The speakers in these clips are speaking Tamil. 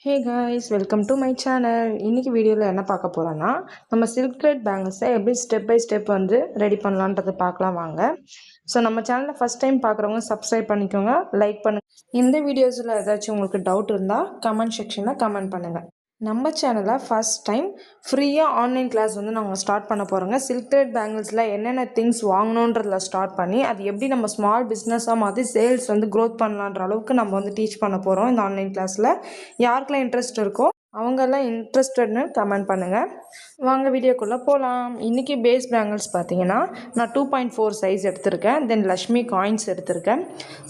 Hey guys, welcome to my channel. இன்றைக்கி வீடியோவில் என்ன பார்க்க போகிறோன்னா, நம்ம சில்க் த்ரெட் பேங்கிள்ஸை எப்படி ஸ்டெப் பை ஸ்டெப் வந்து ரெடி பண்ணலான்றதை பார்க்கலாம் வாங்க. ஸோ நம்ம சேனலில் ஃபஸ்ட் டைம் பார்க்குறவங்க சப்ஸ்கிரைப் பண்ணிக்கோங்க, லைக் பண்ணுங்கள். இந்த வீடியோஸில் ஏதாச்சும் உங்களுக்கு டவுட் இருந்தால் கமெண்ட் செக்ஷனில் கமெண்ட் பண்ணுங்கள். நம்ம சேனலில் ஃபஸ்ட் டைம் ஃப்ரீயாக ஆன்லைன் கிளாஸ் வந்து நாங்கள் ஸ்டார்ட் பண்ண போகிறோங்க. சில்க் த்ரெட் பேங்கிள்ஸில் என்னென்ன திங்ஸ் வாங்கணுன்றதில் ஸ்டார்ட் பண்ணி அது எப்படி நம்ம ஸ்மால் பிஸ்னஸாக மாற்றி சேல்ஸ் வந்து க்ரோத் பண்ணலான்ற அளவுக்கு நம்ம வந்து டீச் பண்ண போகிறோம் இந்த ஆன்லைன் கிளாஸில். யாருக்கெல்லாம் இன்ட்ரெஸ்ட் இருக்கோ அவங்கெல்லாம் இன்ட்ரெஸ்டட்னு கமெண்ட் பண்ணுங்கள். வாங்க வீடியோக்குள்ளே போகலாம். இன்றைக்கி பேஸ் பேங்கிள்ஸ் பார்த்தீங்கன்னா நான் 2.4 சைஸ் எடுத்திருக்கேன். தென் லக்ஷ்மி காயின்ஸ் எடுத்திருக்கேன்.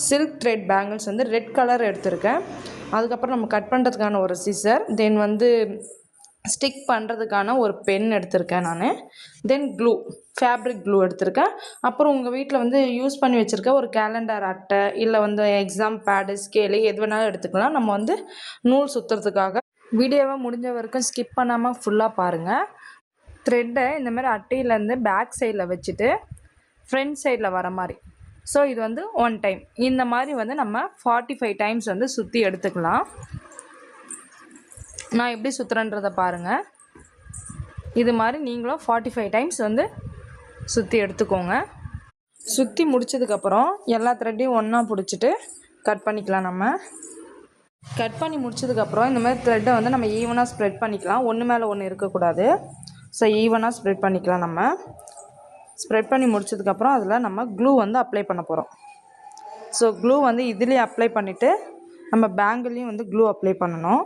சில்க் த்ரெட் பேங்கிள்ஸ் வந்து ரெட் கலர் எடுத்திருக்கேன். அதுக்கப்புறம் நம்ம கட் பண்ணுறதுக்கான ஒரு சிசர், தென் வந்து ஸ்டிக் பண்ணுறதுக்கான ஒரு பென் எடுத்திருக்கேன் நான். தென் க்ளூ, ஃபேப்ரிக் க்ளூ எடுத்திருக்கேன். அப்புறம் உங்கள் வீட்டில் வந்து யூஸ் பண்ணி வச்சுருக்க ஒரு கேலண்டர் அட்டை, இல்லை வந்து எக்ஸாம் பேடு, ஸ்கேலு எது வேணாலும் எடுத்துக்கலாம். நம்ம வந்து நூல் சுற்றுறதுக்காக வீடியோவை முடிஞ்ச வரைக்கும் ஸ்கிப் பண்ணாமல் ஃபுல்லாக பாருங்கள். த்ரெட்டை இந்த மாதிரி அட்டையிலேருந்து பேக் சைடில் வச்சுட்டு ஃப்ரண்ட் சைடில் வர மாதிரி, ஸோ இது வந்து 1 டைம் இந்த மாதிரி வந்து நம்ம 45 டைம்ஸ் வந்து சுற்றி எடுத்துக்கலாம். நான் எப்படி சுற்றுறேன்றதை பாருங்கள். இது மாதிரி நீங்களும் 45 டைம்ஸ் வந்து சுற்றி எடுத்துக்கோங்க. சுற்றி முடித்ததுக்கப்புறம் எல்லா த்ரெட்டையும் ஒன்றா பிடிச்சிட்டு கட் பண்ணிக்கலாம். நம்ம கட் பண்ணி முடிச்சதுக்கப்புறம் இந்த மாதிரி த்ரெட்டை வந்து நம்ம ஈவனாக ஸ்ப்ரெட் பண்ணிக்கலாம். ஒன்று மேலே ஒன்று இருக்கக்கூடாது. ஸோ ஈவனாக ஸ்ப்ரெட் பண்ணிக்கலாம். நம்ம ஸ்ப்ரெட் பண்ணி முடிச்சதுக்கப்புறம் அதில் நம்ம க்ளூ வந்து அப்ளை பண்ண போகிறோம். ஸோ க்ளூ வந்து இதுலேயே அப்ளை பண்ணிவிட்டு நம்ம பேங்கிள்லேயும் வந்து க்ளூ அப்ளை பண்ணணும்.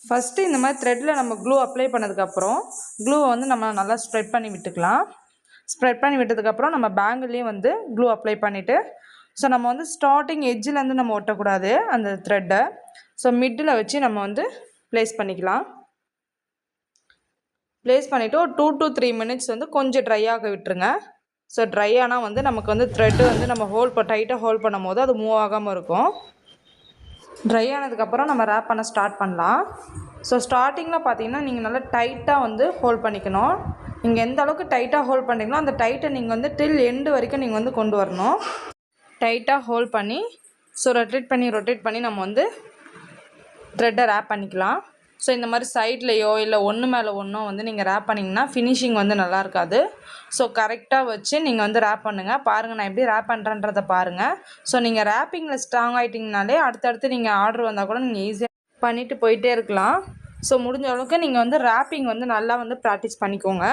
ஃபஸ்ட்டு இந்த மாதிரி த்ரெட்டில் நம்ம க்ளூ அப்ளை பண்ணதுக்கப்புறம் க்ளூவை வந்து நம்ம நல்லா ஸ்ப்ரெட் பண்ணி விட்டுக்கலாம். ஸ்ப்ரெட் பண்ணி விட்டதுக்கப்புறம் நம்ம பேங்கிள்லேயும் வந்து க்ளூ அப்ளை பண்ணிவிட்டு, ஸோ நம்ம வந்து ஸ்டார்டிங் எட்ஜிலேருந்து நம்ம ஒட்டக்கூடாது அந்த த்ரெட்டை. ஸோ மிட்டில் வச்சு நம்ம வந்து ப்ளேஸ் பண்ணிக்கலாம். ப்ளேஸ் பண்ணிவிட்டு ஒரு 2 to 3 மினிட்ஸ் வந்து கொஞ்சம் ட்ரை ஆக விட்டுருங்க. ஸோ ட்ரை ஆனால் வந்து நமக்கு வந்து த்ரெட்டு வந்து நம்ம டைட்டாக ஹோல்ட் பண்ணும் போது அது மூவ் ஆகாமல் இருக்கும். ட்ரை ஆனதுக்கப்புறம் நம்ம ரேப் பண்ண ஸ்டார்ட் பண்ணலாம். ஸோ ஸ்டார்டிங்கில் பார்த்தீங்கன்னா நீங்கள் நல்லா டைட்டாக வந்து ஹோல்ட் பண்ணிக்கணும். நீங்கள் எந்த அளவுக்கு டைட்டாக ஹோல்ட் பண்ணுறீங்களோ அந்த டைட்டை நீங்கள் வந்து டில் எண்டு வரைக்கும் நீங்கள் வந்து கொண்டு வரணும். டைட்டாக ஹோல்ட் பண்ணி ஸோ ரொட்டேட் பண்ணி நம்ம வந்து த்ரெட்டை ரேப் பண்ணிக்கலாம். ஸோ இந்த மாதிரி சைட்லேயோ இல்லை ஒன்று மேலே ஒன்றோ வந்து நீங்கள் ரேப் பண்ணிங்கன்னா ஃபினிஷிங் வந்து நல்லா இருக்காது. ஸோ கரெக்டாக வச்சு நீங்கள் வந்து ரேப் பண்ணுங்கள். பாருங்கள், நான் எப்படி ரேப் பண்ணுறேன்றதை பாருங்கள். ஸோ நீங்கள் ரேப்பிங்கில் ஸ்ட்ராங் ஆகிட்டிங்கனாலே அடுத்தடுத்து நீங்கள் ஆர்டர் வந்தால் கூட நீங்கள் ஈஸியாக பண்ணிவிட்டு போயிட்டே இருக்கலாம். ஸோ முடிஞ்ச அளவுக்கு நீங்கள் வந்து ரேப்பிங் வந்து நல்லா வந்து ப்ராக்டிஸ் பண்ணிக்கோங்க.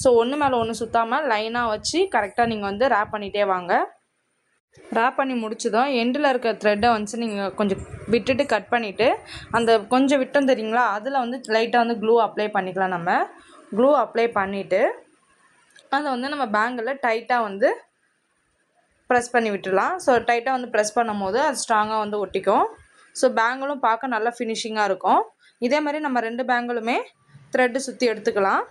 ஸோ ஒன்று மேலே ஒன்று சுற்றாமல் லைனாக வச்சு கரெக்டாக நீங்கள் வந்து ரேப் பண்ணிகிட்டே வாங்க. ரேப் பண்ணி முடிச்சதும் எண்டில் இருக்க த்ரெட்டை வந்து நீங்கள் கொஞ்சம் விட்டுட்டு கட் பண்ணிவிட்டு அந்த கொஞ்சம் விட்டோம் தெரியுங்களா, அதில் வந்து லைட்டாக வந்து க்ளூ அப்ளை பண்ணிக்கலாம். நம்ம க்ளூ அப்ளை பண்ணிவிட்டு அதை வந்து நம்ம பேங்கில் டைட்டாக வந்து ப்ரெஸ் பண்ணி விட்டுடலாம். ஸோ டைட்டாக வந்து ப்ரெஸ் பண்ணும் போது அது ஸ்ட்ராங்காக வந்து ஒட்டிக்கும். ஸோ பேங்கிளும் பார்க்க நல்லா ஃபினிஷிங்காக இருக்கும். இதே மாதிரி நம்ம 2 பேங்கிளுமே த்ரெட்டு சுற்றி எடுத்துக்கலாம்.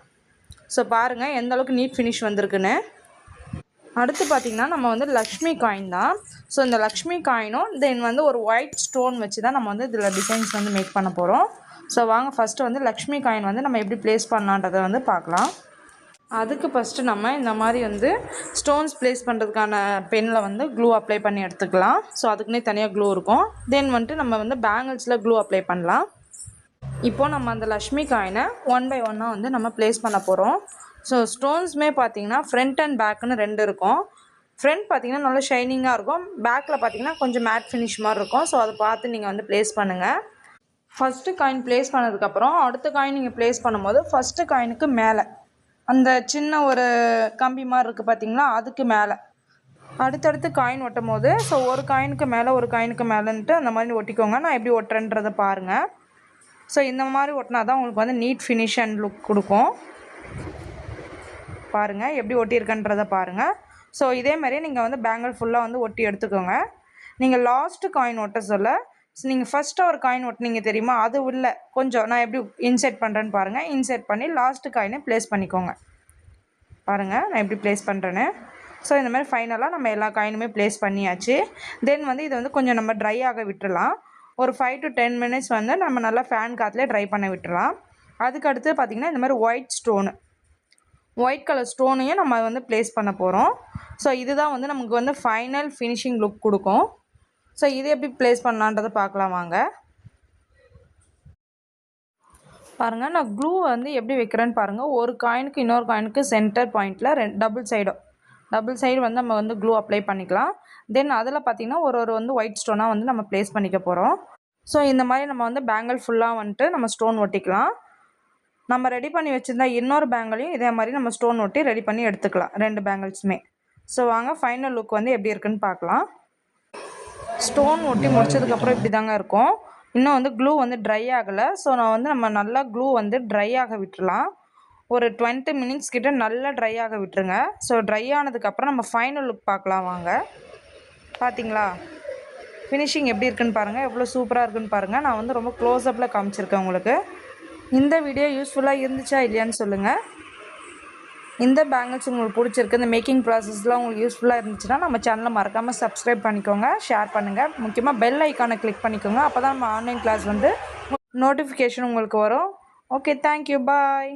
ஸோ பாருங்கள் எந்த அளவுக்கு நீட் ஃபினிஷ் வந்திருக்குன்னு. அடுத்து பார்த்திங்கன்னா நம்ம வந்து லக்ஷ்மி காயின் தான். ஸோ இந்த லக்ஷ்மி காயினும் தென் வந்து ஒரு ஒயிட் ஸ்டோன் வச்சு தான் நம்ம வந்து இதில் டிசைன்ஸ் வந்து மேக் பண்ண போகிறோம். ஸோ வாங்க ஃபஸ்ட்டு வந்து லக்ஷ்மி காயின் வந்து நம்ம எப்படி ப்ளேஸ் பண்ணலான்றதை வந்து பார்க்கலாம். அதுக்கு ஃபஸ்ட்டு நம்ம இந்த மாதிரி வந்து ஸ்டோன்ஸ் ப்ளேஸ் பண்ணுறதுக்கான பெனில் வந்து க்ளூ அப்ளை பண்ணி எடுத்துக்கலாம். ஸோ அதுக்குன்னே தனியாக க்ளூ இருக்கும். தென் வந்துட்டு நம்ம வந்து பேங்கிள்ஸில் க்ளூ அப்ளை பண்ணலாம். இப்போது நம்ம அந்த லக்ஷ்மி காயினை 1 by 1 வந்து நம்ம ப்ளேஸ் பண்ண போகிறோம். ஸோ ஸ்டோன்ஸுமே பார்த்தீங்கன்னா ஃப்ரண்ட் அண்ட் பேக்குன்னு 2 இருக்கும். ஃப்ரண்ட் பார்த்தீங்கன்னா நல்லா ஷைனிங்காக இருக்கும். பேக்கில் பார்த்தீங்கன்னா கொஞ்சம் மேட் ஃபினிஷ் மாதிரி இருக்கும். ஸோ அதை பார்த்து நீங்கள் வந்து ப்ளேஸ் பண்ணுங்கள். ஃபஸ்ட்டு காயின் ப்ளேஸ் பண்ணதுக்கப்புறம் அடுத்த காயின் நீங்கள் ப்ளேஸ் பண்ணும்போது ஃபஸ்ட்டு காயினுக்கு மேலே அந்த சின்ன ஒரு கம்பி மாதிரி இருக்குது பார்த்தீங்களா, அதுக்கு மேலே அடுத்தடுத்து காயின் ஒட்டும் போது ஸோ ஒரு காயினுக்கு மேலே ஒரு காயினுக்கு மேலேன்ட்டு அந்த மாதிரி ஒட்டிக்கோங்க. நான் எப்படி ஒட்டுறேன்றதை பாருங்கள். ஸோ இந்த மாதிரி ஒட்டினா தான் உங்களுக்கு வந்து நீட் ஃபினிஷ் அண்ட் லுக் கொடுக்கும். பாருங்கள் எப்படி ஒட்டியிருக்கன்றதை பாருங்கள். ஸோ இதே மாதிரியே நீங்கள் வந்து பேங்கிள் ஃபுல்லாக வந்து ஒட்டி எடுத்துக்கோங்க. நீங்கள் லாஸ்ட்டு காயின் ஒட்ட சொல்ல நீங்கள் ஃபஸ்ட்டு ஒரு காயின் ஒட்டினீங்க தெரியுமா, அது உள்ள கொஞ்சம் நான் எப்படி இன்செர்ட் பண்ணுறேன்னு பாருங்கள். இன்செர்ட் பண்ணி லாஸ்ட்டு காயினை ப்ளேஸ் பண்ணிக்கோங்க. பாருங்கள் நான் எப்படி ப்ளேஸ் பண்ணுறேன்னு. ஸோ இந்த மாதிரி ஃபைனலாக நம்ம எல்லா காயினுமே ப்ளேஸ் பண்ணியாச்சு. தென் வந்து இதை வந்து கொஞ்சம் நம்ம ட்ரை ஆக விட்டுடலாம். ஒரு 5 to 10 மினிட்ஸ் வந்து நம்ம நல்லா ஃபேன் காற்றுலேயே ட்ரை பண்ண விட்டுடலாம். அதுக்கடுத்து பார்த்திங்கன்னா இந்த மாதிரி ஒயிட் கலர் ஸ்டோனையும் நம்ம வந்து ப்ளேஸ் பண்ண போகிறோம். ஸோ இதுதான் வந்து நமக்கு வந்து ஃபைனல் ஃபினிஷிங் லுக் கொடுக்கும். ஸோ இது எப்படி ப்ளேஸ் பண்ணலான்றதை பார்க்கலாம் வாங்க. பாருங்கள் நான் க்ளூ வந்து எப்படி வைக்கிறேன்னு பாருங்கள். ஒரு காயினுக்கு இன்னொரு காயினுக்கு சென்டர் பாயிண்ட்டில் டபுள் சைடு வந்து நம்ம வந்து க்ளூ அப்ளை பண்ணிக்கலாம். தென் அதில் பார்த்திங்கன்னா ஒரு வந்து ஒயிட் ஸ்டோனாக வந்து நம்ம ப்ளேஸ் பண்ணிக்க போகிறோம். ஸோ இந்த மாதிரி நம்ம வந்து பேங்கிள் ஃபுல்லாக வந்துட்டு நம்ம ஸ்டோன் ஒட்டிக்கலாம். நம்ம ரெடி பண்ணி வச்சுருந்தா இன்னொரு பேங்கிளையும் இதே மாதிரி நம்ம ஸ்டோன் ஒட்டி ரெடி பண்ணி எடுத்துக்கலாம் 2 பேங்கிள்ஸுமே. ஸோ வாங்க ஃபைனல் லுக் வந்து எப்படி இருக்குன்னு பார்க்கலாம். ஸ்டோன் ஒட்டி முடிச்சதுக்கப்புறம் இப்படி தாங்க இருக்கும். இன்னும் வந்து க்ளூ வந்து ட்ரை ஆகலை. ஸோ நான் வந்து நம்ம நல்லா க்ளூ வந்து ட்ரை ஆக விட்டுறலாம். ஒரு 20 மினிட்ஸ் கிட்ட நல்லா ட்ரை ஆக விட்டுருங்க. ஸோ ட்ரை ஆனதுக்கப்புறம் நம்ம ஃபைனல் லுக் பார்க்கலாம் வாங்க. பார்த்தீங்களா ஃபினிஷிங் எப்படி இருக்குன்னு பாருங்கள், எவ்வளோ சூப்பராக இருக்குன்னு பாருங்கள். நான் வந்து ரொம்ப க்ளோஸ்அப்பில் காமிச்சிருக்கேன் உங்களுக்கு. இந்த வீடியோ யூஸ்ஃபுல்லாக இருந்துச்சா இல்லையான்னு சொல்லுங்கள். இந்த பேங்கிள்ஸ் உங்களுக்கு பிடிச்சிருக்கு, இந்த மேக்கிங் ப்ராசஸ்லாம் உங்களுக்கு யூஸ்ஃபுல்லாக இருந்துச்சுன்னா நம்ம சேனலை மறக்காமல் சப்ஸ்கிரைப் பண்ணிக்கோங்க, ஷேர் பண்ணுங்கள். முக்கியமாக பெல் ஐக்கானை கிளிக் பண்ணிக்கோங்க. அப்போ தான் நம்ம ஆன்லைன் கிளாஸ் வந்து நோட்டிஃபிகேஷன் உங்களுக்கு வரும். ஓகே, தேங்க்யூ, பாய்.